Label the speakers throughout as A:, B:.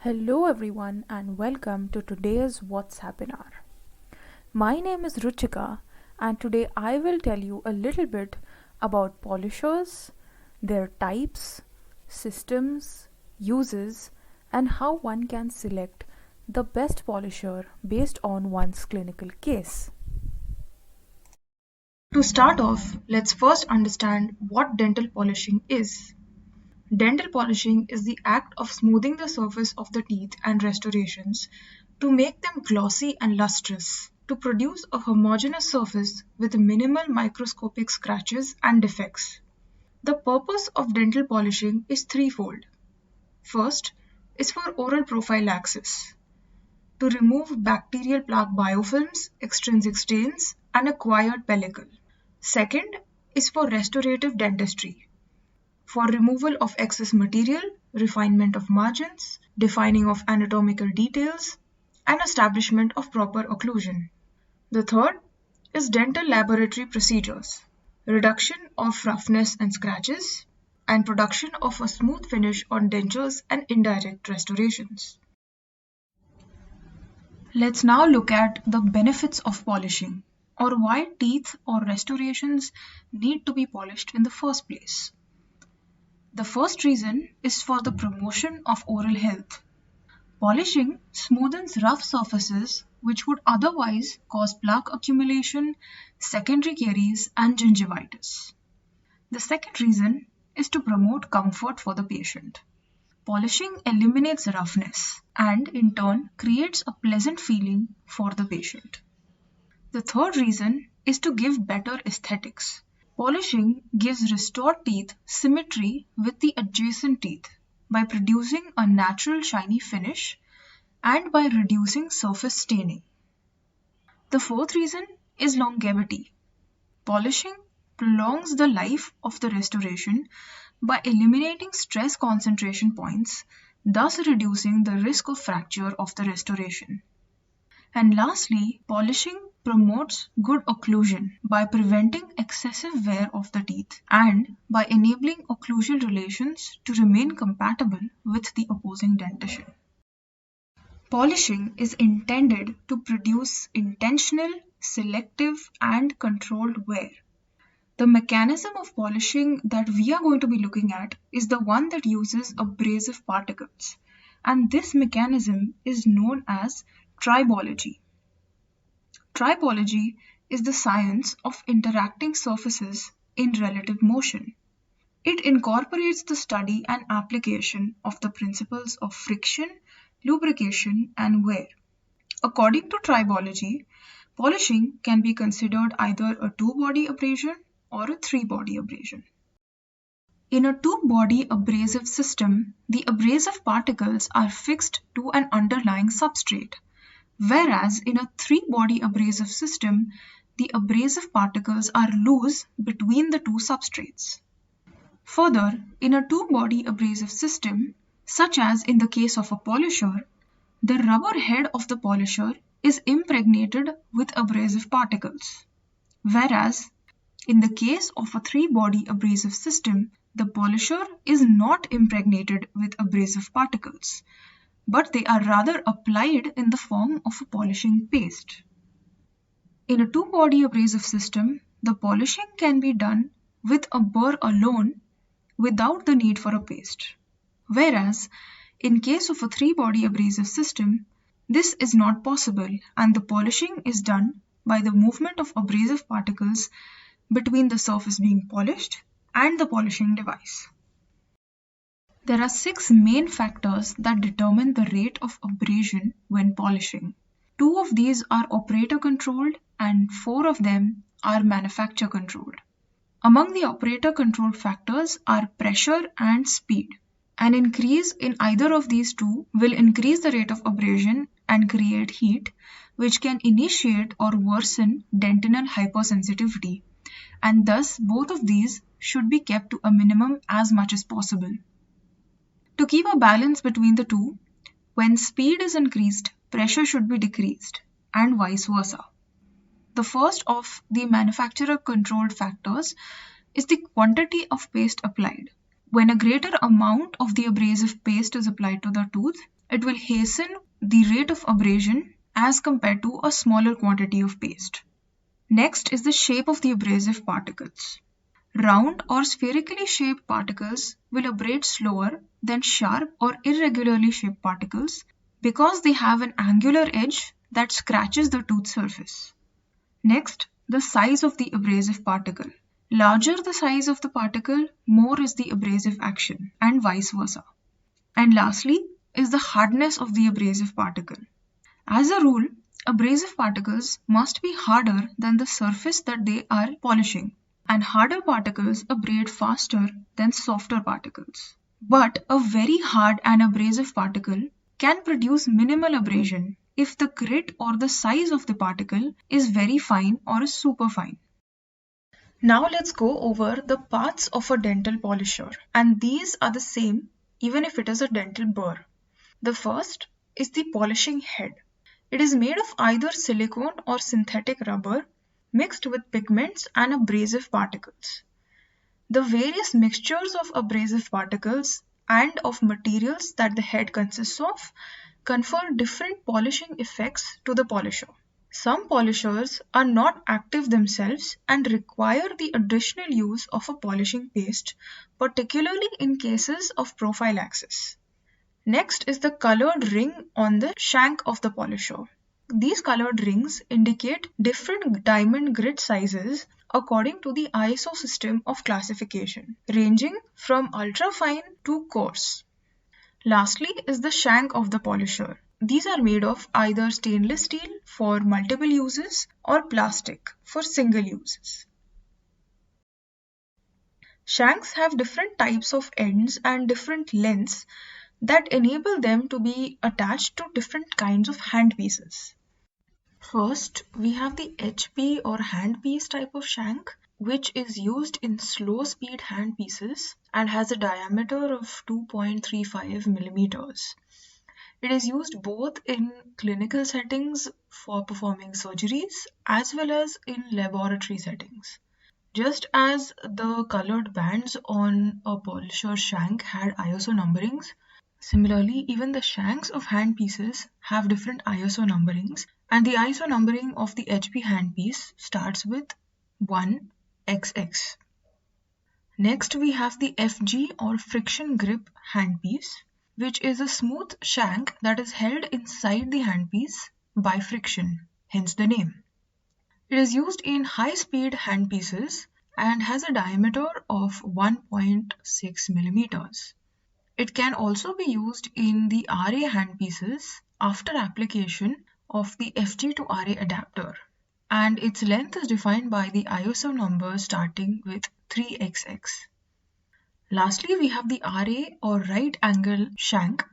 A: Hello everyone and welcome to today's What's Webinar. My name is Ruchika and today I will tell you a little bit about polishers, their types, systems, uses, and how one can select the best polisher based on one's clinical case.
B: To start off, let's first understand what dental polishing is. Dental polishing is the act of smoothing the surface of the teeth and restorations to make them glossy and lustrous, to produce a homogeneous surface with minimal microscopic scratches and defects. The purpose of dental polishing is threefold. First is for oral prophylaxis, to remove bacterial plaque biofilms, extrinsic stains, and acquired pellicle. Second is for restorative dentistry, for removal of excess material, refinement of margins, defining of anatomical details, and establishment of proper occlusion. The third is dental laboratory procedures, reduction of roughness and scratches, and production of a smooth finish on dentures and indirect restorations. Let's now look at the benefits of polishing, or why teeth or restorations need to be polished in the first place. The first reason is for the promotion of oral health. Polishing smoothens rough surfaces which would otherwise cause plaque accumulation, secondary caries, and gingivitis. The second reason is to promote comfort for the patient. Polishing eliminates roughness and in turn creates a pleasant feeling for the patient. The third reason is to give better aesthetics. Polishing gives restored teeth symmetry with the adjacent teeth by producing a natural shiny finish and by reducing surface staining. The fourth reason is longevity. Polishing prolongs the life of the restoration by eliminating stress concentration points, thus reducing the risk of fracture of the restoration. And lastly, polishing promotes good occlusion by preventing excessive wear of the teeth and by enabling occlusal relations to remain compatible with the opposing dentition. Polishing is intended to produce intentional, selective, and controlled wear. The mechanism of polishing that we are going to be looking at is the one that uses abrasive particles, and this mechanism is known as tribology. Tribology is the science of interacting surfaces in relative motion. It incorporates the study and application of the principles of friction, lubrication, and wear. According to tribology, polishing can be considered either a two-body abrasion or a three-body abrasion. In a two-body abrasive system, the abrasive particles are fixed to an underlying substrate, whereas in a three-body abrasive system, the abrasive particles are loose between the two substrates. Further, in a two-body abrasive system, such as in the case of a polisher, the rubber head of the polisher is impregnated with abrasive particles, whereas in the case of a three-body abrasive system, the polisher is not impregnated with abrasive particles, but they are rather applied in the form of a polishing paste. In a two-body abrasive system, the polishing can be done with a burr alone without the need for a paste, whereas in case of a three-body abrasive system, this is not possible and the polishing is done by the movement of abrasive particles between the surface being polished and the polishing device. There are 6 main factors that determine the rate of abrasion when polishing. 2 of these are operator controlled and 4 of them are manufacturer controlled. Among the operator controlled factors are pressure and speed. An increase in either of these two will increase the rate of abrasion and create heat, which can initiate or worsen dentinal hypersensitivity, and thus both of these should be kept to a minimum as much as possible. To keep a balance between the two, when speed is increased, pressure should be decreased, and vice versa. The first of the manufacturer-controlled factors is the quantity of paste applied. When a greater amount of the abrasive paste is applied to the tooth, it will hasten the rate of abrasion as compared to a smaller quantity of paste. Next is the shape of the abrasive particles. Round or spherically shaped particles will abrade slower than sharp or irregularly shaped particles because they have an angular edge that scratches the tooth surface. Next, the size of the abrasive particle. Larger the size of the particle, more is the abrasive action, and vice versa. And lastly is the hardness of the abrasive particle. As a rule, abrasive particles must be harder than the surface that they are polishing, and harder particles abrade faster than softer particles. But a very hard and abrasive particle can produce minimal abrasion if the grit or the size of the particle is very fine or is super fine. Now let's go over the parts of a dental polisher, and these are the same even if it is a dental burr. The first is the polishing head. It is made of either silicone or synthetic rubber mixed with pigments and abrasive particles. The various mixtures of abrasive particles and of materials that the head consists of confer different polishing effects to the polisher. Some polishers are not active themselves and require the additional use of a polishing paste, particularly in cases of prophylaxis. Next is the colored ring on the shank of the polisher. These colored rings indicate different diamond grit sizes according to the ISO system of classification, ranging from ultra-fine to coarse. Lastly is the shank of the polisher. These are made of either stainless steel for multiple uses or plastic for single uses. Shanks have different types of ends and different lengths that enable them to be attached to different kinds of handpieces. First, we have the HP or handpiece type of shank, which is used in slow speed handpieces and has a diameter of 2.35 millimeters. It is used both in clinical settings for performing surgeries as well as in laboratory settings. Just as the colored bands on a polisher shank had ISO numberings, similarly even the shanks of handpieces have different ISO numberings, and the ISO numbering of the HP handpiece starts with 1XX. Next we have the FG or friction grip handpiece, which is a smooth shank that is held inside the handpiece by friction, hence the name. It is used in high-speed handpieces and has a diameter of 1.6 millimeters. It can also be used in the RA handpieces after application of the FG to RA adapter, and its length is defined by the ISO number starting with 3XX. Lastly, we have the RA or right angle shank,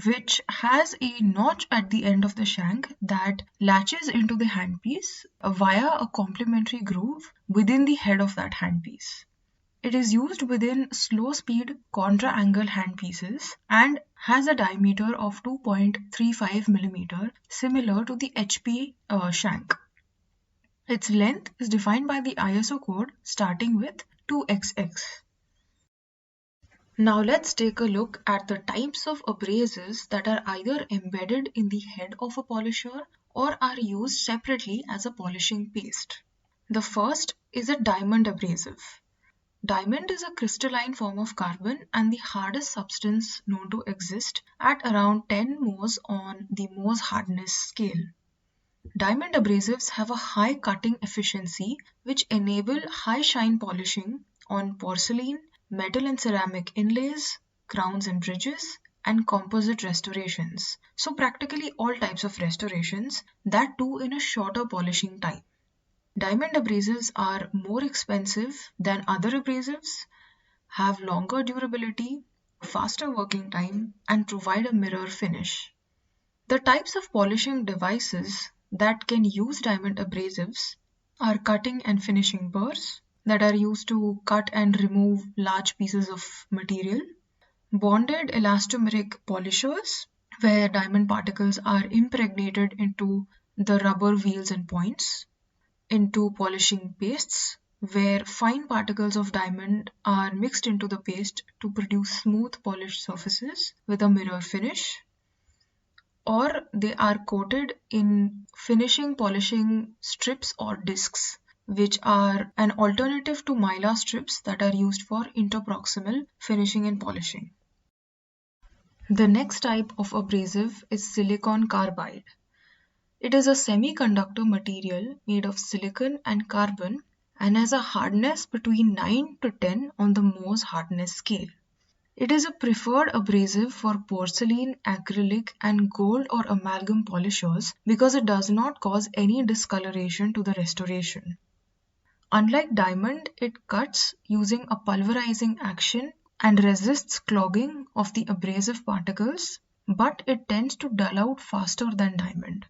B: which has a notch at the end of the shank that latches into the handpiece via a complementary groove within the head of that handpiece. It is used within slow-speed contra-angle handpieces and has a diameter of 2.35 mm, similar to the HP shank. Its length is defined by the ISO code starting with 2XX. Now let's take a look at the types of abrasives that are either embedded in the head of a polisher or are used separately as a polishing paste. The first is a diamond abrasive. Diamond is a crystalline form of carbon and the hardest substance known to exist at around 10 Mohs on the Mohs hardness scale. Diamond abrasives have a high cutting efficiency which enable high shine polishing on porcelain, metal and ceramic inlays, crowns and bridges, and composite restorations. So practically all types of restorations, that too in a shorter polishing time. Diamond abrasives are more expensive than other abrasives, have longer durability, faster working time, and provide a mirror finish. The types of polishing devices that can use diamond abrasives are cutting and finishing burrs that are used to cut and remove large pieces of material, bonded elastomeric polishers where diamond particles are impregnated into the rubber wheels and points, into polishing pastes where fine particles of diamond are mixed into the paste to produce smooth polished surfaces with a mirror finish, or they are coated in finishing polishing strips or discs, which are an alternative to mylar strips that are used for interproximal finishing and polishing. The next type of abrasive is silicon carbide. It is a semiconductor material made of silicon and carbon and has a hardness between 9 to 10 on the Mohs hardness scale. It is a preferred abrasive for porcelain, acrylic, and gold or amalgam polishers because it does not cause any discoloration to the restoration. Unlike diamond, it cuts using a pulverizing action and resists clogging of the abrasive particles, but it tends to dull out faster than diamond.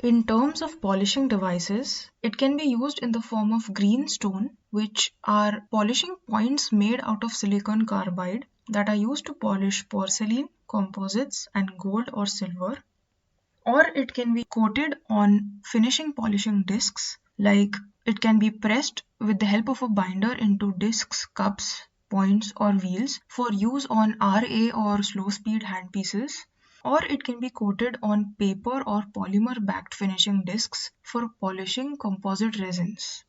B: In terms of polishing devices, it can be used in the form of green stone, which are polishing points made out of silicon carbide that are used to polish porcelain, composites, and gold or silver. Or it can be coated on finishing polishing discs, like it can be pressed with the help of a binder into discs, cups, points, or wheels for use on RA or slow speed handpieces. Or it can be coated on paper or polymer-backed finishing discs for polishing composite resins.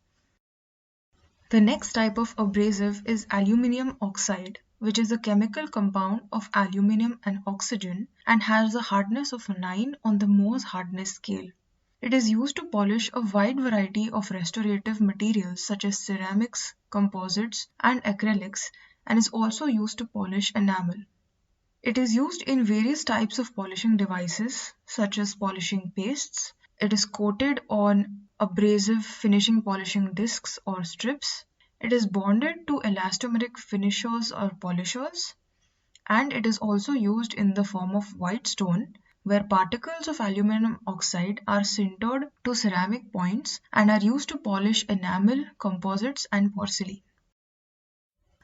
B: The next type of abrasive is aluminum oxide, which is a chemical compound of aluminum and oxygen and has a hardness of 9 on the Mohs hardness scale. It is used to polish a wide variety of restorative materials such as ceramics, composites, and acrylics, and is also used to polish enamel. It is used in various types of polishing devices, such as polishing pastes. It is coated on abrasive finishing polishing discs or strips. It is bonded to elastomeric finishers or polishers. And it is also used in the form of white stone, where particles of aluminum oxide are sintered to ceramic points and are used to polish enamel, composites, and porcelain.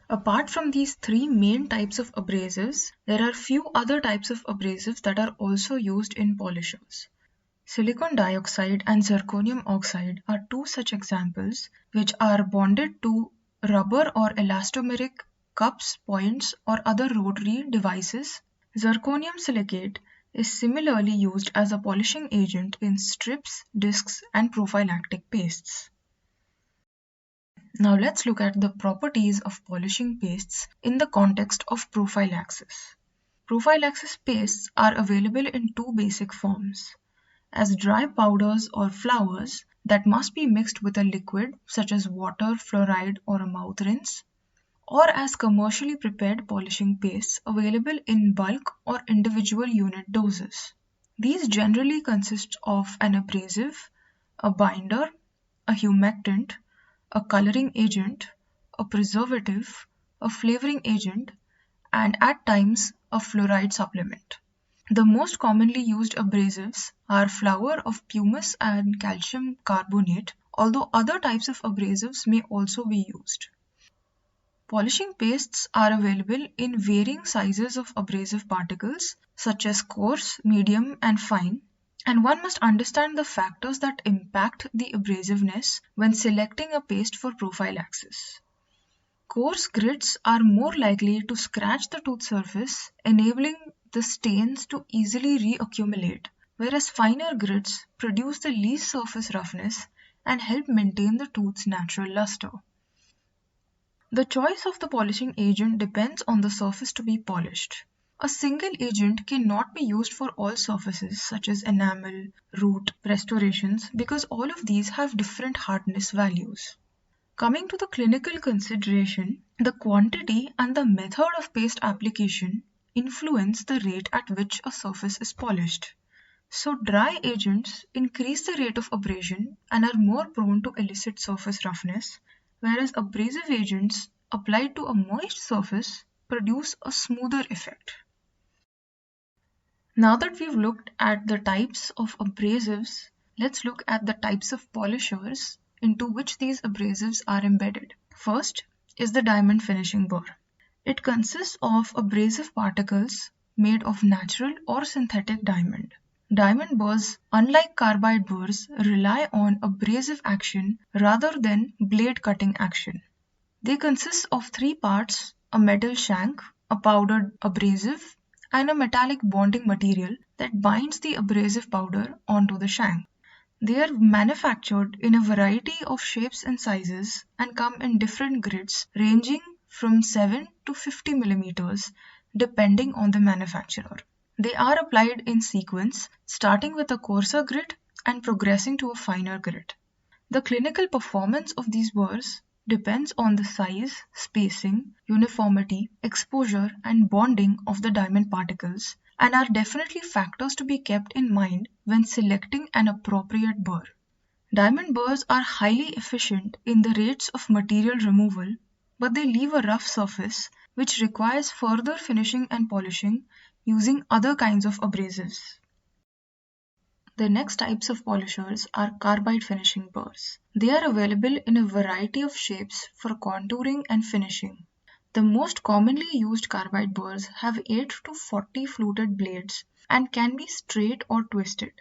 B: Apart from these three main types of abrasives, there are few other types of abrasives that are also used in polishers. Silicon dioxide and zirconium oxide are two such examples which are bonded to rubber or elastomeric cups, points, or other rotary devices. Zirconium silicate is similarly used as a polishing agent in strips, discs, and prophylactic pastes. Now let's look at the properties of polishing pastes in the context of prophylaxis. Prophylaxis pastes are available in two basic forms: as dry powders or flours that must be mixed with a liquid such as water, fluoride, or a mouth rinse, or as commercially prepared polishing pastes available in bulk or individual unit doses. These generally consist of an abrasive, a binder, a humectant, a coloring agent, a preservative, a flavoring agent, and at times a fluoride supplement. The most commonly used abrasives are flour of pumice and calcium carbonate, although other types of abrasives may also be used. Polishing pastes are available in varying sizes of abrasive particles, such as coarse, medium, and fine, and one must understand the factors that impact the abrasiveness when selecting a paste for prophylaxis. Coarse grits are more likely to scratch the tooth surface, enabling the stains to easily reaccumulate, whereas finer grits produce the least surface roughness and help maintain the tooth's natural luster. The choice of the polishing agent depends on the surface to be polished. A single agent cannot be used for all surfaces such as enamel, root, restorations because all of these have different hardness values. Coming to the clinical consideration, the quantity and the method of paste application influence the rate at which a surface is polished. So dry agents increase the rate of abrasion and are more prone to elicit surface roughness, whereas abrasive agents applied to a moist surface produce a smoother effect. Now that we've looked at the types of abrasives, let's look at the types of polishers into which these abrasives are embedded. First is the diamond finishing burr. It consists of abrasive particles made of natural or synthetic diamond. Diamond burrs, unlike carbide burrs, rely on abrasive action rather than blade cutting action. They consist of three parts: a metal shank, a powdered abrasive, and a metallic bonding material that binds the abrasive powder onto the shank. They are manufactured in a variety of shapes and sizes and come in different grids ranging from 7 to 50 millimeters depending on the manufacturer. They are applied in sequence, starting with a coarser grit and progressing to a finer grit. The clinical performance of these burrs depends on the size, spacing, uniformity, exposure, and bonding of the diamond particles, and are definitely factors to be kept in mind when selecting an appropriate burr. Diamond burrs are highly efficient in the rates of material removal, but they leave a rough surface which requires further finishing and polishing using other kinds of abrasives. The next types of polishers are carbide finishing burrs. They are available in a variety of shapes for contouring and finishing. The most commonly used carbide burrs have 8 to 40 fluted blades and can be straight or twisted.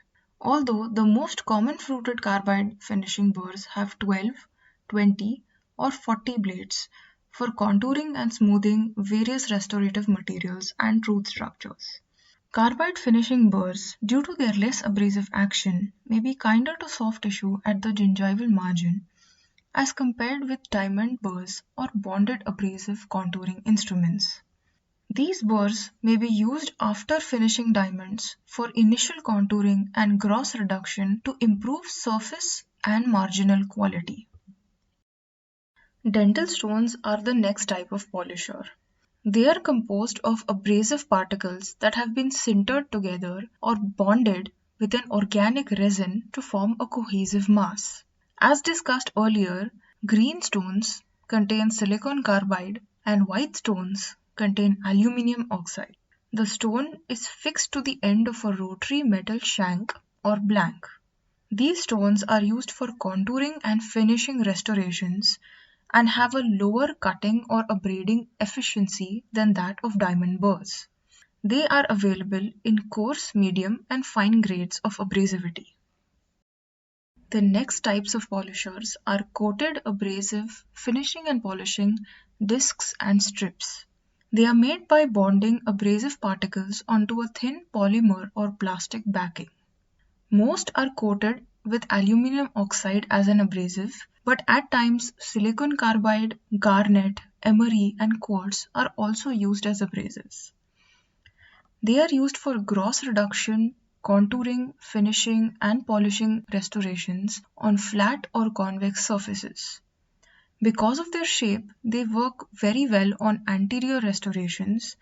B: Although the most common fluted carbide finishing burrs have 12, 20, or 40 blades for contouring and smoothing various restorative materials and tooth structures. Carbide finishing burrs, due to their less abrasive action, may be kinder to soft tissue at the gingival margin as compared with diamond burrs or bonded abrasive contouring instruments. These burrs may be used after finishing diamonds for initial contouring and gross reduction to improve surface and marginal quality. Dental stones are the next type of polisher. They are composed of abrasive particles that have been sintered together or bonded with an organic resin to form a cohesive mass. As discussed earlier, green stones contain silicon carbide and white stones contain aluminum oxide. The stone is fixed to the end of a rotary metal shank or blank. These stones are used for contouring and finishing restorations and have a lower cutting or abrading efficiency than that of diamond burrs. They are available in coarse, medium, and fine grades of abrasivity. The next types of polishers are coated abrasive finishing and polishing discs and strips. They are made by bonding abrasive particles onto a thin polymer or plastic backing. Most are coated with aluminum oxide as an abrasive, but at times silicon carbide, garnet, emery, and quartz are also used as abrasives. They are used for gross reduction, contouring, finishing, and polishing restorations on flat or convex surfaces. Because of their shape, they work very well on anterior restorations,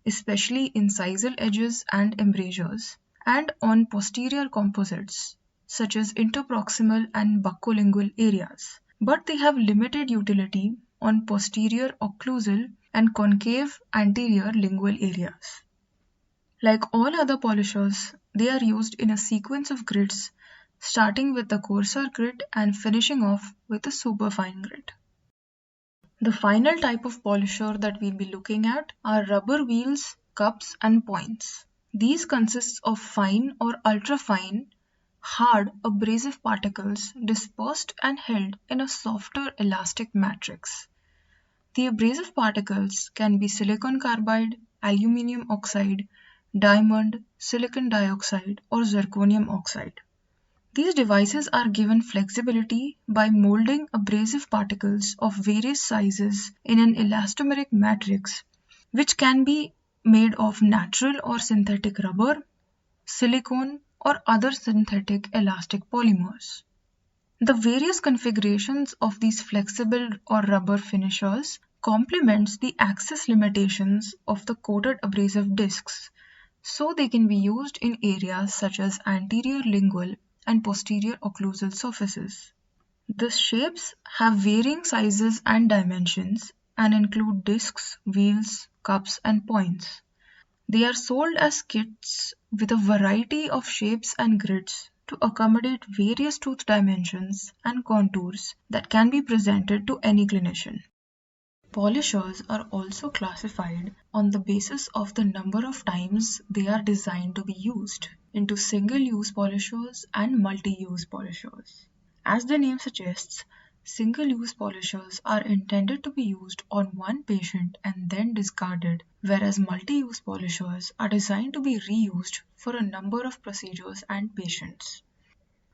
B: especially incisal edges and embrasures, and on posterior composites, such as interproximal and buccolingual areas. But they have limited utility on posterior occlusal and concave anterior lingual areas. Like all other polishers, they are used in a sequence of grits, starting with the coarser grit and finishing off with a superfine grit. The final type of polisher that we'll be looking at are rubber wheels, cups, and points. These consist of fine or ultrafine, hard abrasive particles dispersed and held in a softer elastic matrix. The abrasive particles can be silicon carbide, aluminum oxide, diamond, silicon dioxide, or zirconium oxide. These devices are given flexibility by molding abrasive particles of various sizes in an elastomeric matrix, which can be made of natural or synthetic rubber, silicone, or other synthetic elastic polymers. The various configurations of these flexible or rubber finishers complements the access limitations of the coated abrasive discs, so they can be used in areas such as anterior lingual and posterior occlusal surfaces. The shapes have varying sizes and dimensions and include discs, wheels, cups, and points. They are sold as kits with a variety of shapes and grids to accommodate various tooth dimensions and contours that can be presented to any clinician. Polishers are also classified on the basis of the number of times they are designed to be used into single-use polishers and multi-use polishers. As the name suggests, single-use polishers are intended to be used on one patient and then discarded, whereas multi-use polishers are designed to be reused for a number of procedures and patients.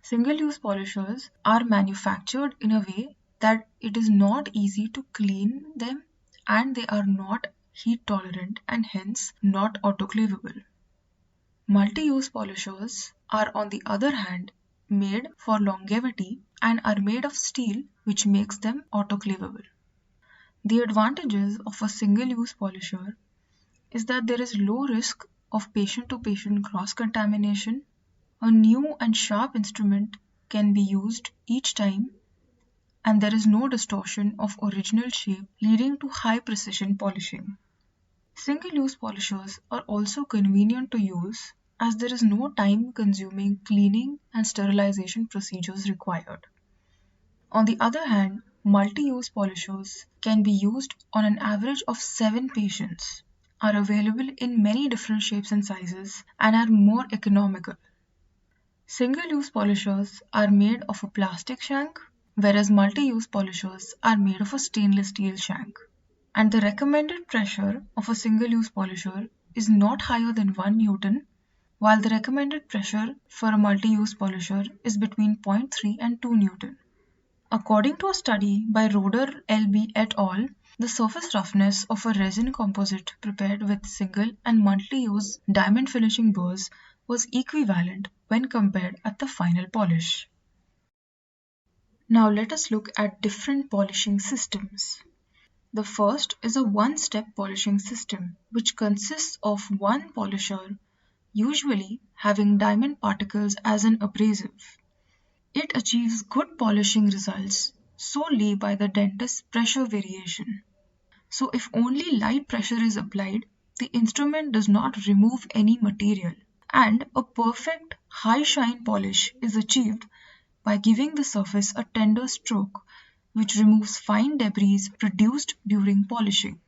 B: Single-use polishers are manufactured in a way that it is not easy to clean them, and they are not heat tolerant and hence not autoclavable. Multi-use polishers are, on the other hand, made for longevity and are made of steel, which makes them autoclavable. The advantages of a single-use polisher is that there is low risk of patient-to-patient cross-contamination. A new and sharp instrument can be used each time, and there is no distortion of original shape, leading to high precision polishing. Single-use polishers are also convenient to use as there is no time-consuming cleaning and sterilization procedures required. On the other hand, multi-use polishers can be used on an average of 7 patients, are available in many different shapes and sizes, and are more economical. Single-use polishers are made of a plastic shank, whereas multi-use polishers are made of a stainless steel shank. And the recommended pressure of a single-use polisher is not higher than 1 Newton, while the recommended pressure for a multi-use polisher is between 0.3 and 2 Newton. According to a study by Roeder L.B. et al., the surface roughness of a resin composite prepared with single and multi-use diamond finishing burrs was equivalent when compared at the final polish. Now let us look at different polishing systems. The first is a one-step polishing system, which consists of one polisher, usually having diamond particles as an abrasive. It achieves good polishing results solely by the dentist's pressure variation. So if only light pressure is applied, the instrument does not remove any material, and a perfect high shine polish is achieved by giving the surface a tender stroke, which removes fine debris produced during polishing.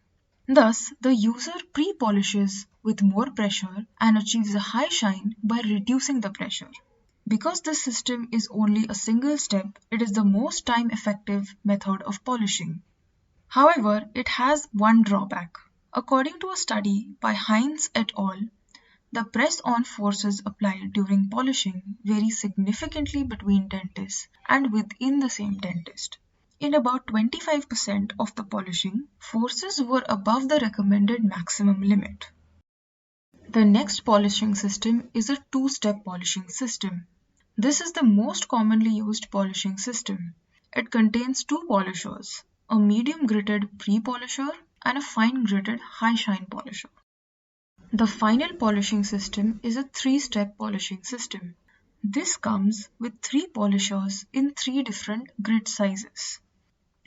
B: Thus, the user pre-polishes with more pressure and achieves a high shine by reducing the pressure. Because this system is only a single step, it is the most time-effective method of polishing. However, it has one drawback. According to a study by Heinz et al., the press-on forces applied during polishing vary significantly between dentists and within the same dentist. In about 25% of the polishing, forces were above the recommended maximum limit. The next polishing system is a two-step polishing system. This is the most commonly used polishing system. It contains two polishers, a medium gritted pre-polisher and a fine gritted high shine polisher. The final polishing system is a three-step polishing system. This comes with 3 polishers in 3 different grit sizes.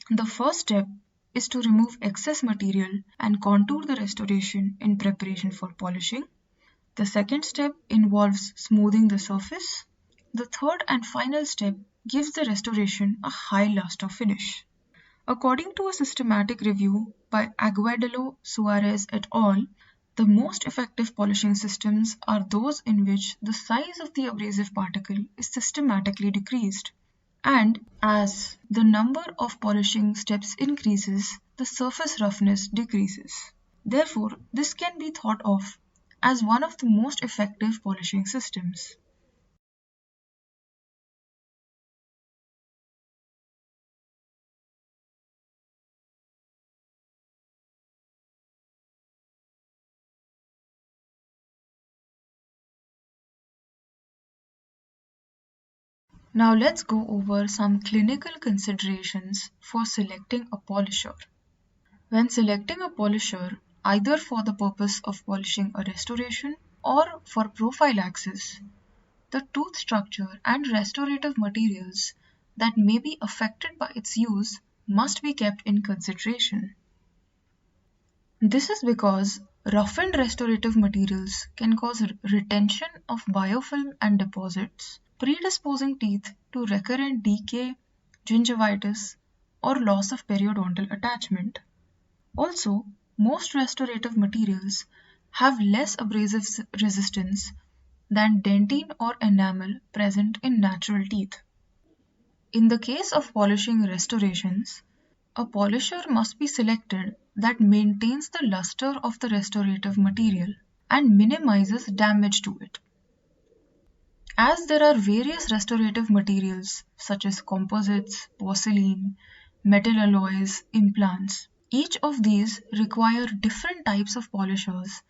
B: The first step is to remove excess material and contour the restoration in preparation for polishing. The second step involves smoothing the surface. The third and final step gives the restoration a high luster finish. According to a systematic review by Aguadalo Suarez et al., the most effective polishing systems are those in which the size of the abrasive particle is systematically decreased. And as the number of polishing steps increases, the surface roughness decreases. Therefore, this can be thought of as one of the most effective polishing systems. Now let's go over some clinical considerations for selecting a polisher. When selecting a polisher, either for the purpose of polishing a restoration or for prophylaxis, the tooth structure and restorative materials that may be affected by its use must be kept in consideration. This is because roughened restorative materials can cause retention of biofilm and deposits, predisposing teeth to recurrent decay, gingivitis, or loss of periodontal attachment. Also, most restorative materials have less abrasive resistance than dentine or enamel present in natural teeth. In the case of polishing restorations, a polisher must be selected that maintains the luster of the restorative material and minimizes damage to it. As there are various restorative materials such as composites, porcelain, metal alloys, implants, each of these require different types of polishers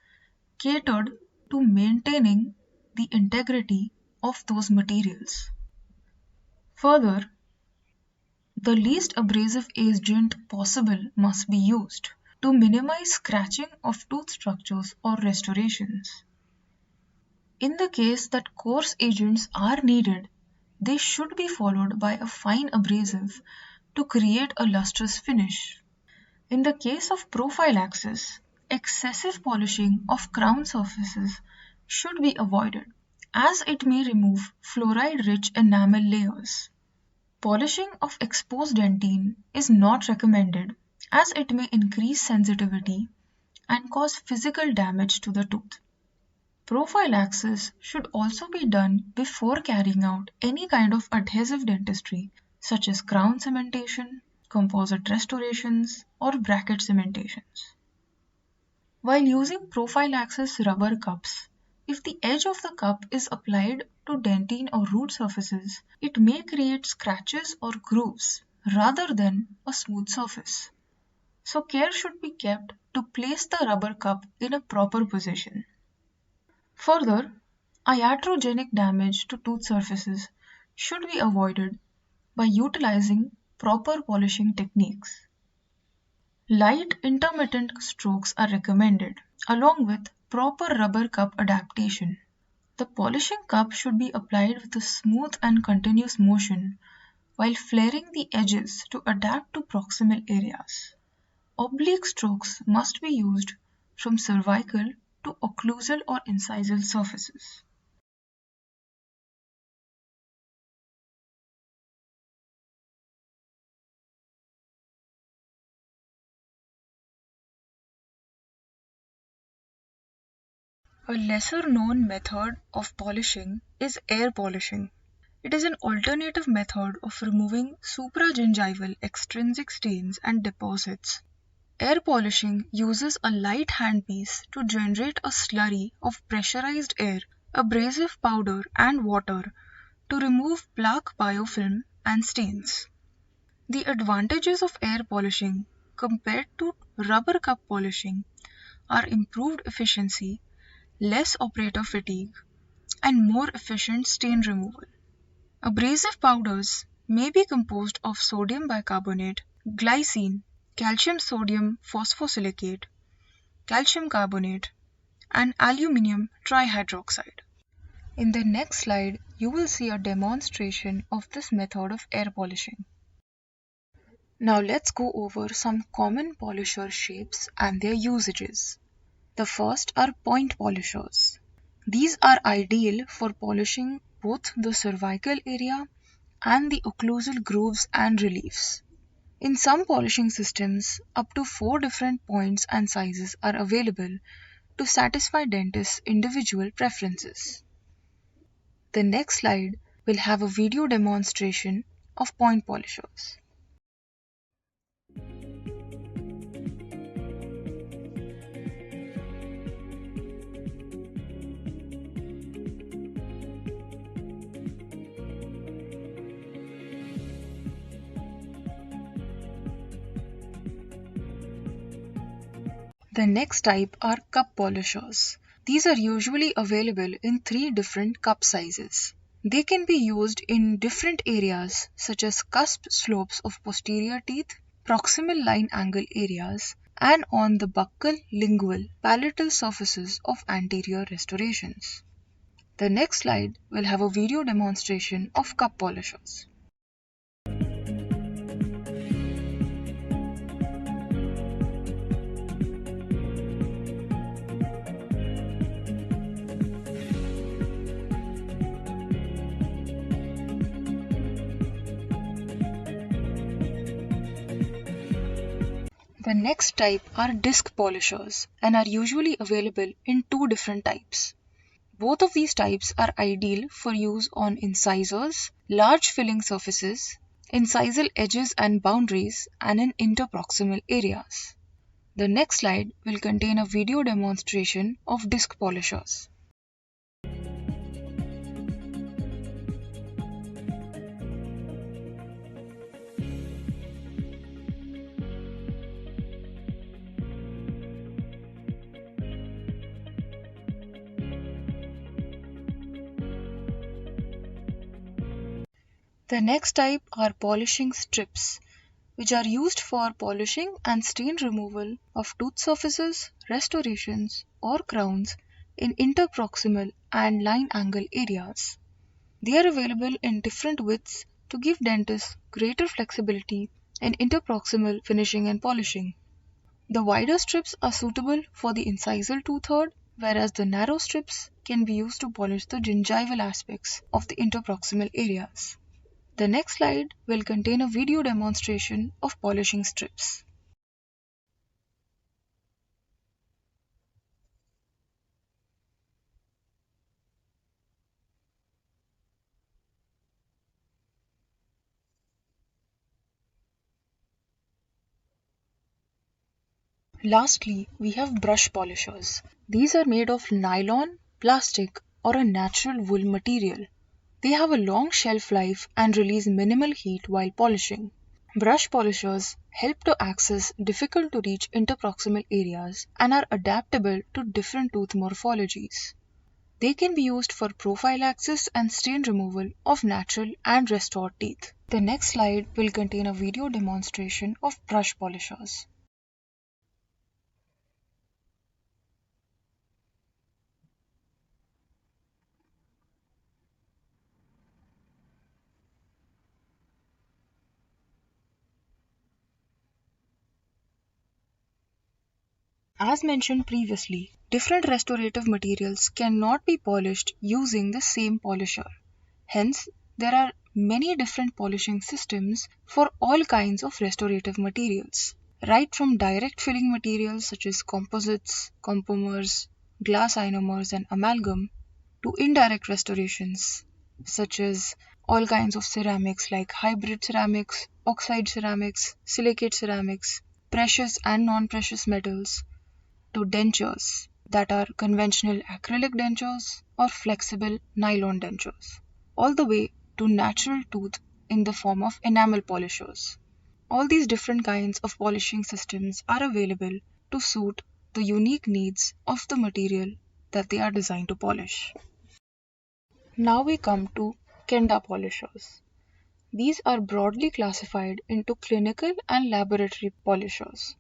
B: catered to maintaining the integrity of those materials. Further, the least abrasive agent possible must be used to minimize scratching of tooth structures or restorations. In the case that coarse agents are needed, they should be followed by a fine abrasive to create a lustrous finish. In the case of prophylaxis, excessive polishing of crown surfaces should be avoided as it may remove fluoride-rich enamel layers. Polishing of exposed dentine is not recommended as it may increase sensitivity and cause physical damage to the tooth. Prophylaxis should also be done before carrying out any kind of adhesive dentistry such as crown cementation, composite restorations, or bracket cementations. While using prophylaxis rubber cups, if the edge of the cup is applied to dentine or root surfaces, it may create scratches or grooves rather than a smooth surface. So care should be kept to place the rubber cup in a proper position. Further, iatrogenic damage to tooth surfaces should be avoided by utilizing proper polishing techniques. Light intermittent strokes are recommended, along with proper rubber cup adaptation. The polishing cup should be applied with a smooth and continuous motion while flaring the edges to adapt to proximal areas. Oblique strokes must be used from cervical to occlusal or incisal surfaces. A lesser known method of polishing is air polishing. It is an alternative method of removing supragingival extrinsic stains and deposits. Air polishing uses a light handpiece to generate a slurry of pressurized air, abrasive powder, and water to remove plaque biofilm and stains. The advantages of air polishing compared to rubber cup polishing are improved efficiency, less operator fatigue, and more efficient stain removal. Abrasive powders may be composed of sodium bicarbonate, glycine, calcium sodium phosphosilicate, calcium carbonate, and aluminium trihydroxide. In the next slide, you will see a demonstration of this method of air polishing. Now let's go over some common polisher shapes and their usages. The first are point polishers. These are ideal for polishing both the cervical area and the occlusal grooves and reliefs. In some polishing systems, up to 4 different points and sizes are available to satisfy dentists' individual preferences. The next slide will have a video demonstration of point polishers. The next type are cup polishers. These are usually available in 3 different cup sizes. They can be used in different areas such as cusp slopes of posterior teeth, proximal line angle areas, and on the buccal, lingual, palatal surfaces of anterior restorations. The next slide will have a video demonstration of cup polishers. The next type are disc polishers and are usually available in two different types. Both of these types are ideal for use on incisors, large filling surfaces, incisal edges and boundaries, and in interproximal areas. The next slide will contain a video demonstration of disc polishers. The next type are polishing strips, which are used for polishing and stain removal of tooth surfaces, restorations, or crowns in interproximal and line angle areas. They are available in different widths to give dentists greater flexibility in interproximal finishing and polishing. The wider strips are suitable for the incisal two-third, whereas the narrow strips can be used to polish the gingival aspects of the interproximal areas. The next slide will contain a video demonstration of polishing strips. Lastly, we have brush polishers. These are made of nylon, plastic, or a natural wool material. They have a long shelf life and release minimal heat while polishing. Brush polishers help to access difficult to reach interproximal areas and are adaptable to different tooth morphologies. They can be used for prophylaxis and stain removal of natural and restored teeth. The next slide will contain a video demonstration of brush polishers. As mentioned previously, different restorative materials cannot be polished using the same polisher. Hence, there are many different polishing systems for all kinds of restorative materials, right from direct filling materials such as composites, compomers, glass ionomers, and amalgam, to indirect restorations such as all kinds of ceramics like hybrid ceramics, oxide ceramics, silicate ceramics, precious and non-precious metals, to dentures that are conventional acrylic dentures or flexible nylon dentures, all the way to natural tooth in the form of enamel polishers. All these different kinds of polishing systems are available to suit the unique needs of the material that they are designed to polish. Now we come to KENDA polishers. These are broadly classified into clinical and laboratory polishers.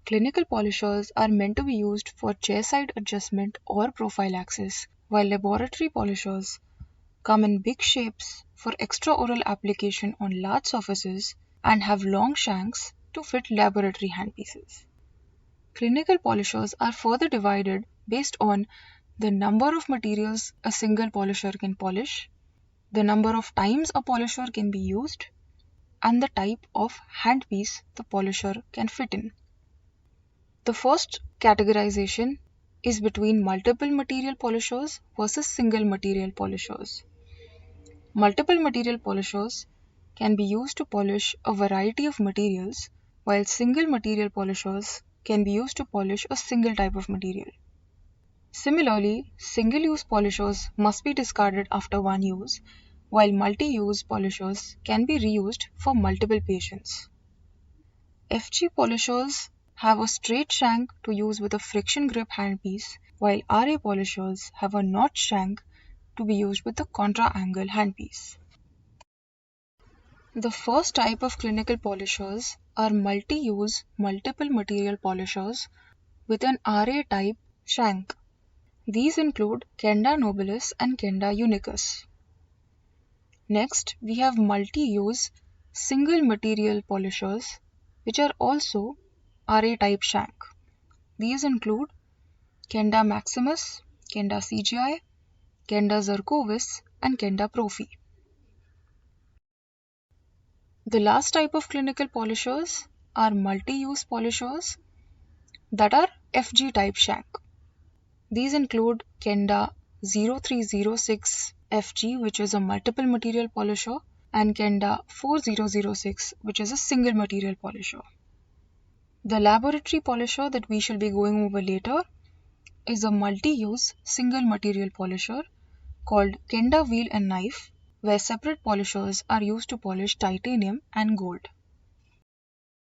B: Clinical polishers are meant to be used for chairside adjustment or prophylaxis, while laboratory polishers come in big shapes for extraoral application on large surfaces and have long shanks to fit laboratory handpieces. Clinical polishers are further divided based on the number of materials a single polisher can polish, the number of times a polisher can be used, and the type of handpiece the polisher can fit in. The first categorization is between multiple material polishers versus single material polishers. Multiple material polishers can be used to polish a variety of materials, while single material polishers can be used to polish a single type of material. Similarly, single-use polishers must be discarded after one use, while multi-use polishers can be reused for multiple patients. FG polishers have a straight shank to use with a friction grip handpiece, while RA polishers have a notch shank to be used with a contra-angle handpiece. The first type of clinical polishers are multi-use multiple material polishers with an RA type shank. These include KENDA Nobilis and KENDA UNICUS. Next, we have multi-use single material polishers, which are also RA type shank. These include KENDA MAXIMUS, KENDA C.G.I, KENDA ZIRCOVIS, and KENDA PROPHY. The last type of clinical polishers are multi-use polishers that are FG type shank. These include KENDA 0306 FG, which is a multiple material polisher, and KENDA 4006, which is a single material polisher. The laboratory polisher that we shall be going over later is a multi-use single material polisher called KENDA wheel and knife, where separate polishers are used to polish titanium and gold.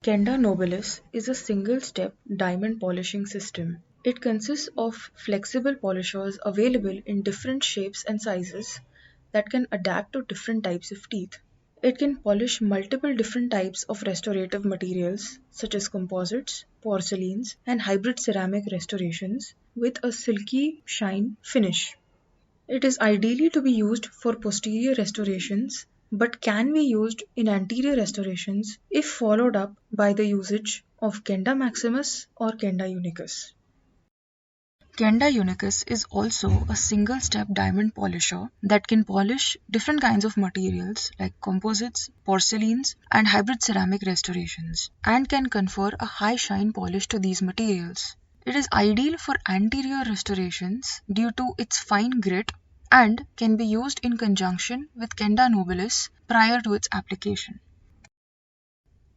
A: KENDA Nobilis is a single-step diamond polishing system. It consists of flexible polishers available in different shapes and sizes that can adapt to different types of teeth. It can polish multiple different types of restorative materials such as composites, porcelains, and hybrid ceramic restorations with a silky shine finish. It is ideally to be used for posterior restorations but can be used in anterior restorations if followed up by the usage of KENDA MAXIMUS or KENDA UNICUS. KENDA UNICUS is also a single-step diamond polisher that can polish different kinds of materials like composites, porcelains, and hybrid ceramic restorations, and can confer a high shine polish to these materials. It is ideal for anterior restorations due to its fine grit and can be used in conjunction with KENDA Nobilis prior to its application.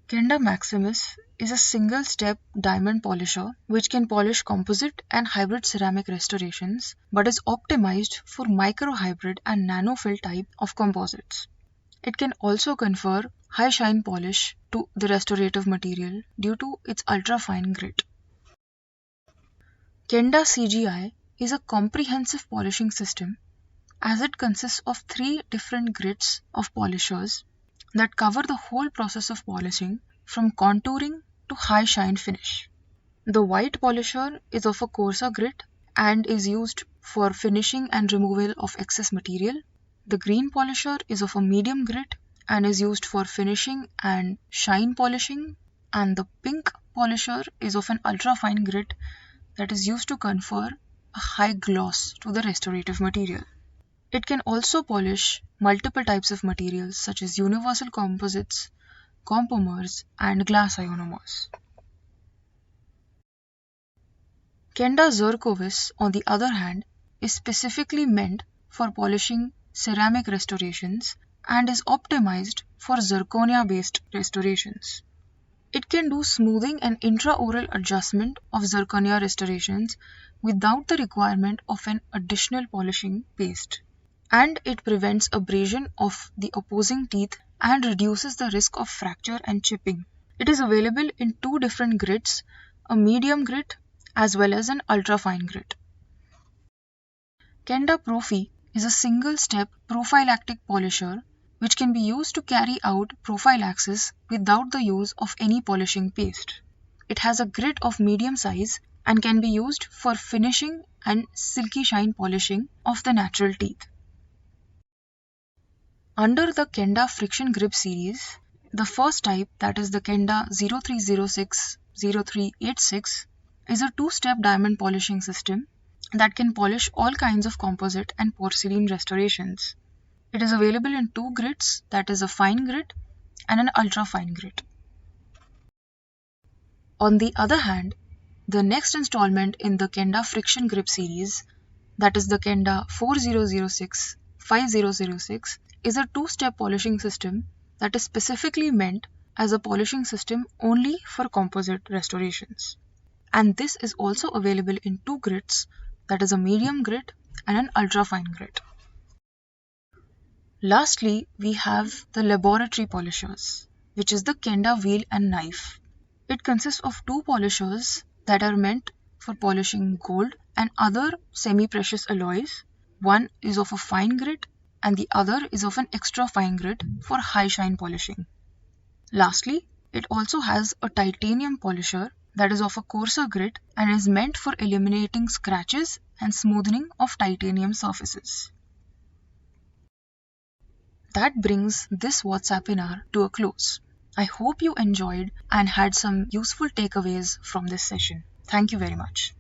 A: KENDA Maximus is a single-step diamond polisher which can polish composite and hybrid ceramic restorations but is optimized for microhybrid and nanofill type of composites. It can also confer high shine polish to the restorative material due to its ultra-fine grit. KENDA C.G.I is a comprehensive polishing system as it consists of 3 different grits of polishers that cover the whole process of polishing from contouring to high shine finish. The white polisher is of a coarser grit and is used for finishing and removal of excess material. The green polisher is of a medium grit and is used for finishing and shine polishing, and the pink polisher is of an ultra fine grit that is used to confer a high gloss to the restorative material. It can also polish multiple types of materials such as universal composites, compomers, and glass ionomers. KENDA ZIRCOVIS, on the other hand, is specifically meant for polishing ceramic restorations and is optimized for zirconia-based restorations. It can do smoothing and intraoral adjustment of zirconia restorations without the requirement of an additional polishing paste. And it prevents abrasion of the opposing teeth and reduces the risk of fracture and chipping. It is available in 2 different grits, a medium grit as well as an ultra-fine grit. KENDA PROPHY is a single-step prophylactic polisher which can be used to carry out prophylaxis without the use of any polishing paste. It has a grit of medium size and can be used for finishing and silky shine polishing of the natural teeth. Under the KENDA friction grip series, the first type, that is the KENDA 0306-0386, is a 2-step diamond polishing system that can polish all kinds of composite and porcelain restorations. It is available in 2 grits, that is a fine grit and an ultra fine grit. On the other hand, the next installment in the KENDA friction grip series, that is the KENDA 4006-5006, is a 2-step polishing system that is specifically meant as a polishing system only for composite restorations. And this is also available in 2 grits, that is a medium grit and an ultra fine grit. Lastly, we have the laboratory polishers, which is the KENDA wheel and knife. It consists of 2 polishers that are meant for polishing gold and other semi-precious alloys. One is of a fine grit and the other is of an extra fine grit for high shine polishing. Lastly, it also has a titanium polisher that is of a coarser grit and is meant for eliminating scratches and smoothing of titanium surfaces. That brings this WhatsApp webinar to a close. I hope you enjoyed and had some useful takeaways from this session. Thank you very much.